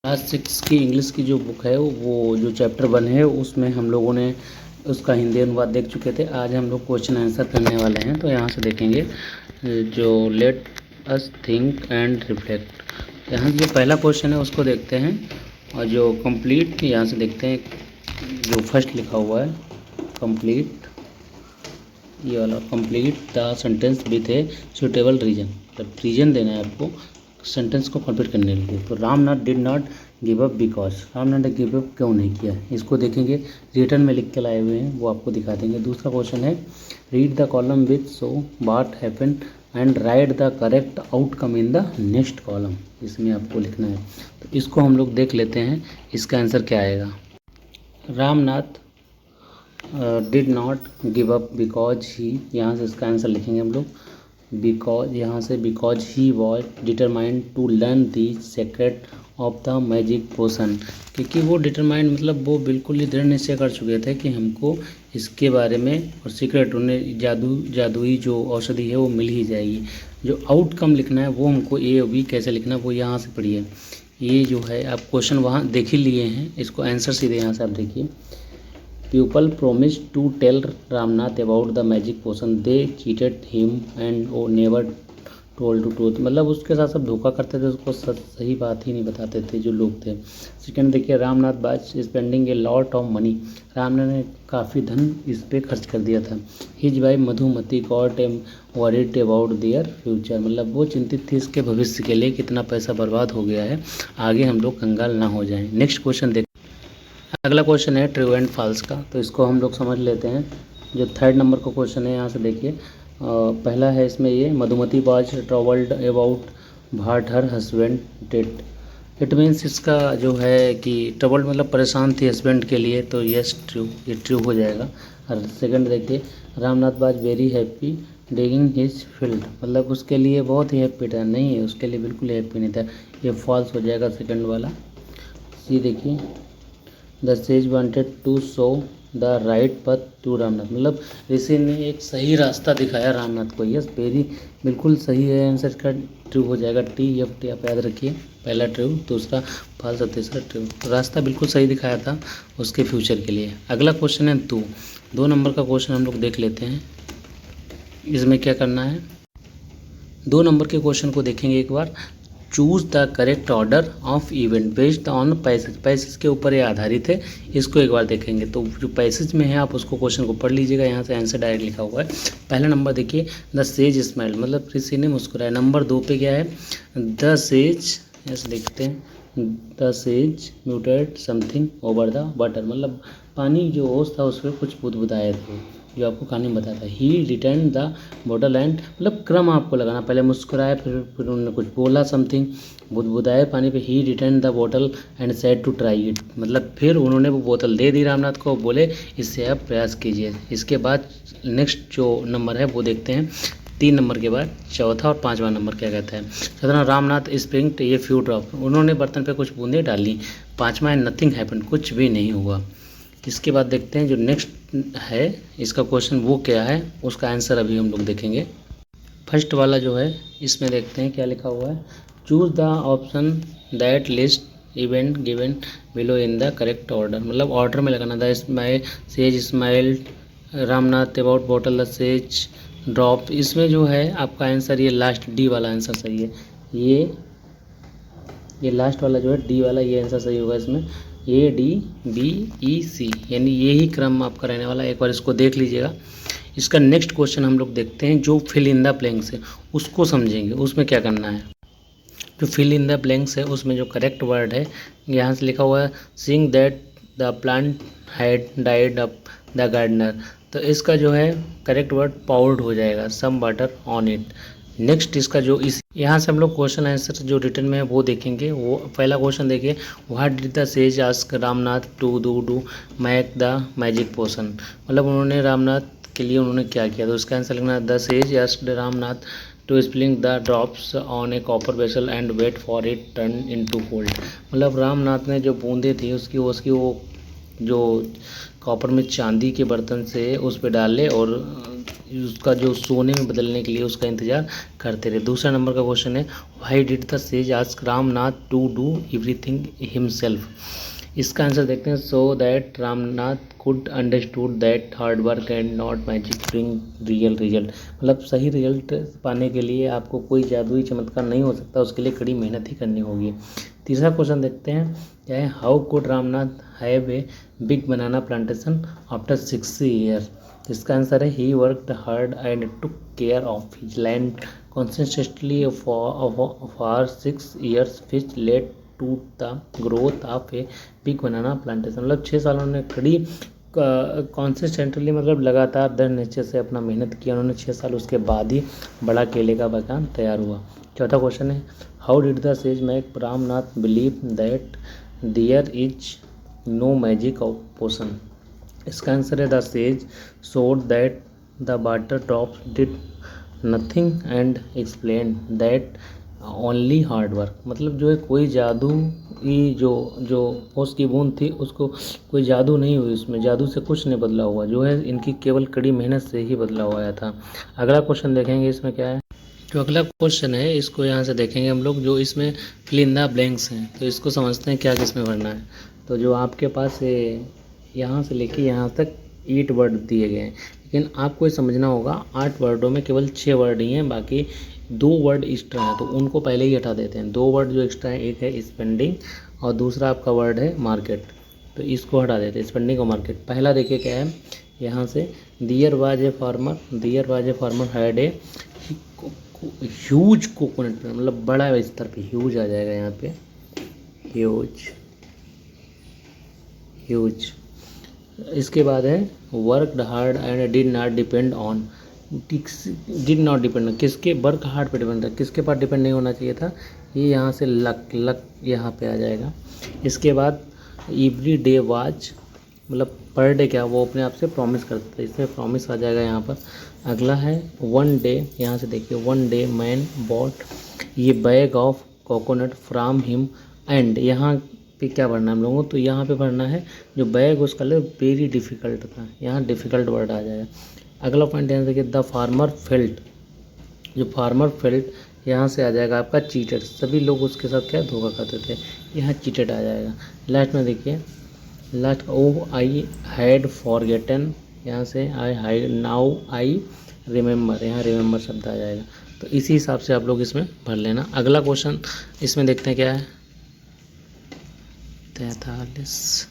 Class 6 की English की जो बुक है वो जो चैप्टर 1 है उसमें हम लोगों ने उसका हिंदी अनुवाद देख चुके थे। आज हम लोग क्वेश्चन आंसर करने वाले हैं। तो यहाँ से देखेंगे जो let us think and reflect. यहाँ जो पहला क्वेश्चन है उसको देखते हैं और जो कंप्लीट यहाँ से देखते हैं जो फर्स्ट लिखा हुआ है कंप्लीट, ये वाला complete the sentence with a suitable reason. मतलब रीजन देना है आपको सेंटेंस को कंप्लीट करने के लिए। तो Ramnath did not give up because, Ramnath ने गिव अप क्यों नहीं किया, इसको देखेंगे। रिटर्न में लिख के लाए हुए हैं वो आपको दिखा देंगे। दूसरा क्वेश्चन है read the column with so what happen and right the correct outcome in the next column, इसमें आपको लिखना है। तो इसको हम लोग देख लेते हैं इसका आंसर क्या आएगा। Ramnath did not give up because he, यहाँ से इसका आंसर लिखेंगे हम लोग। बिकॉज यहाँ से because he was determined to learn the secret of the magic potion, क्योंकि वो डिटरमाइंड मतलब वो बिल्कुल ही दृढ़ निश्चय कर चुके थे कि हमको इसके बारे में और सीक्रेट उन्हें जादुई जो औषधि है वो मिल ही जाएगी। जो आउटकम लिखना है वो हमको ए और बी कैसे लिखना है वो यहाँ से पढ़िए। ये जो है आप क्वेश्चन वहाँ देख ही लिए हैं, इसको आंसर सीधे यहाँ से आप देखिए। People promised to tell Ramnath about the magic potion. They cheated him and never told the truth. मतलब उसके साथ सब धोखा करते थे, उसको सही बात ही नहीं बताते थे जो लोग थे। सेकेंड देखिए रामनाथ बाज spending a lot of money, Ramnath ने काफ़ी धन इस पर खर्च कर दिया था। His wife Madhumati got am worried about their future, मतलब वो चिंतित थी इसके भविष्य के लिए, कितना पैसा बर्बाद हो गया है, आगे हम लोग कंगाल ना हो जाएं। नेक्स्ट क्वेश्चन देख, अगला क्वेश्चन है ट्रू एंड फॉल्स का, तो इसको हम लोग समझ लेते हैं। जो थर्ड नंबर का क्वेश्चन है यहाँ से देखिए, पहला है इसमें ये Madhumati was travelled about but her husband dead. It means इसका जो है कि ट्रबल्ड मतलब परेशान थी हस्बैंड के लिए, तो यस ट्रू, ये ट्रू हो जाएगा। और सेकंड देखिए Ramnath was very happy digging his field, मतलब उसके लिए बहुत ही हैप्पी था, नहीं है उसके लिए बिल्कुल हैप्पी नहीं था, ये फॉल्स हो जाएगा सेकंड वाला। सी देखिए the sage wanted to show the right path to Ramnath, मतलब ऋषि ने एक सही रास्ता दिखाया रामनाथ को, यस वेरी बिल्कुल सही है आंसर का, ट्रू हो जाएगा। टी एफ टी आप याद रखिए, पहला ट्रू, दूसरा फॉल्स और तीसरा ट्रू। रास्ता बिल्कुल सही दिखाया था उसके फ्यूचर के लिए। अगला क्वेश्चन है दो नंबर का क्वेश्चन हम लोग देख लेते हैं। इसमें क्या करना है, 2 नंबर के क्वेश्चन को देखेंगे एक बार। Choose the correct order of event based on passage, passage के ऊपर ये आधारित है, इसको एक बार देखेंगे। तो जो पैसेज में है आप उसको क्वेश्चन को पढ़ लीजिएगा, यहाँ से आंसर डायरेक्ट लिखा हुआ है। पहला नंबर देखिए द सेज स्माइल, मतलब ऋषि ने मुस्कुराया। नंबर 2 पे क्या है द सेज, ऐसे देखते हैं the sage muted something over the water, मतलब पानी जो ओस था उस पर कुछ बुदबुदाए थे, जो आपको कहानी में बताता है। ही रिटर्न द बॉटल एंड, मतलब क्रम आपको लगाना, पहले मुस्कुराए फिर उन्होंने कुछ बोला समथिंग, बुदबुदाए पानी पे। He return the bottle and said to try it, मतलब फिर उन्होंने वो बोतल दे दी रामनाथ को, बोले इससे आप प्रयास कीजिए। इसके बाद नेक्स्ट जो नंबर है वो देखते हैं, 3 नंबर के बाद चौथा और 5वां नंबर क्या कहता है। चौथा रामनाथ स्प्रिंग ये फ्यू ड्रॉप, उन्होंने बर्तन पे कुछ बूंदें डाली। 5वां है नथिंग हैपन, कुछ भी नहीं हुआ। इसके बाद देखते हैं जो नेक्स्ट है इसका क्वेश्चन वो क्या है, उसका आंसर अभी हम लोग देखेंगे। फर्स्ट वाला जो है इसमें देखते हैं क्या लिखा हुआ है। Choose the option that list event given below in the correct order, मतलब ऑर्डर में लगाना। The smile says smiled Ramnath about bottle the sage drop, इसमें जो है आपका आंसर ये लास्ट डी वाला आंसर सही है। ये लास्ट वाला जो है डी वाला, ये आंसर सही होगा इसमें। ए डी बी ई सी, यानी यही क्रम आपका रहने वाला है, एक बार इसको देख लीजिएगा। इसका नेक्स्ट क्वेश्चन हम लोग देखते हैं, जो फिल इन द ब्लैंक्स है उसको समझेंगे। उसमें क्या करना है, जो फिल इन द ब्लैंक्स है उसमें जो करेक्ट वर्ड है यहाँ से लिखा हुआ है seeing that the plant had died up the gardener, तो इसका जो है करेक्ट वर्ड पाउर्ड हो जाएगा, some water on it. Next इसका जो इस यहाँ से हम लोग क्वेश्चन आंसर जो रिटर्न में है वो देखेंगे। वो पहला क्वेश्चन देखिए, what did the sage ask Ramnath to do make the magic potion, मतलब उन्होंने रामनाथ के लिए उन्होंने क्या किया, तो उसका आंसर लिखना है the sage asked Ramnath to spring the drops on a copper vessel and wait for it turn into gold, मतलब रामनाथ ने जो बूंदें थी उसकी वो जो कॉपर में चांदी के बर्तन से उस पर डाले और उसका जो सोने में बदलने के लिए उसका इंतज़ार करते रहे। दूसरा नंबर का क्वेश्चन है, why did the sage ask Ramnath to do everything himself. इसका आंसर देखते हैं, so that Ramnath could understood that hard work and not magic bring real result. मतलब सही रिजल्ट पाने के लिए आपको कोई जादुई चमत्कार नहीं हो सकता, उसके लिए कड़ी मेहनत ही करनी होगी। तीसरा क्वेश्चन देखते हैं, क्या है, how could Ramnath have a big banana plantation after 60 year. इसका आंसर है, he worked hard and took care of his land consistently for 6 years which led to the growth of a big banana plantation। मतलब 6 साल उन्होंने कड़ी consistently मतलब लगातार दृढ़ निश्चय से अपना मेहनत किया उन्होंने 6 साल, उसके बाद ही बड़ा केले का बागान तैयार हुआ। चौथा क्वेश्चन है, how did the sage make Ramnath believe that there is no magic of potion. इसका आंसर है, the sage showed that the water drops did nothing and explained that only hard work. मतलब जो है कोई जादू ही जो उसकी बूंद थी उसको कोई जादू नहीं हुई, उसमें जादू से कुछ नहीं बदला हुआ, जो है इनकी केवल कड़ी मेहनत से ही बदला हुआ था। अगला क्वेश्चन देखेंगे, इसमें क्या है, जो अगला क्वेश्चन है इसको यहाँ से देखेंगे हम लोग, जो इसमें फिल इन द ब्लैंक्स हैं, तो इसको समझते हैं क्या किसमें भरना है। तो जो आपके पास यहाँ से लेके यहाँ तक 8 वर्ड दिए गए हैं, लेकिन आपको ये समझना होगा 8 वर्डों में केवल 6 वर्ड ही हैं, बाकी 2 वर्ड एक्स्ट्रा हैं, तो उनको पहले ही हटा देते हैं। 2 वर्ड जो एक्स्ट्रा है, एक है स्पेंडिंग और दूसरा आपका वर्ड है मार्केट, तो इसको हटा देते हैं, स्पेंडिंग और मार्केट। पहला देखिए क्या है, यहाँ से there was a farmer had a huge coconut, मतलब बड़ा स्तर पे ह्यूज आ जाएगा यहाँ पे, ह्यूज। इसके बाद है worked hard and did not depend on, किसके, वर्क हार्ड पे डिपेंड है, किसके पास डिपेंड नहीं होना चाहिए था, ये यहाँ से लक यहाँ पे आ जाएगा। इसके बाद एवरी डे वाज, मतलब पर डे क्या, वो अपने आप से प्रॉमिस करता था, इसमें प्रॉमिस आ जाएगा यहाँ पर। अगला है वन डे, यहाँ से देखिए, वन डे मैन बॉट ये bag of coconut from him and, यहाँ पे क्या भरना है हम लोगों को, तो यहाँ पे भरना है जो बैग उसका ले वेरी डिफ़िकल्ट था, यहाँ डिफ़िकल्ट वर्ड आ जाएगा। अगला पॉइंट यहाँ देखिए, द फार्मर फेल्ट, जो फार्मर फेल्ट यहाँ से आ जाएगा आपका चीटेड, सभी लोग उसके साथ क्या धोखा खाते थे, यहाँ चीटेड आ जाएगा। लास्ट में देखिए, last oh I had forgotten, यहाँ से आई नाउ आई रिमेंबर, यहाँ रिमेंबर शब्द आ जाएगा। तो इसी हिसाब से आप लोग इसमें भर लेना। अगला क्वेश्चन इसमें देखते हैं क्या है, 43।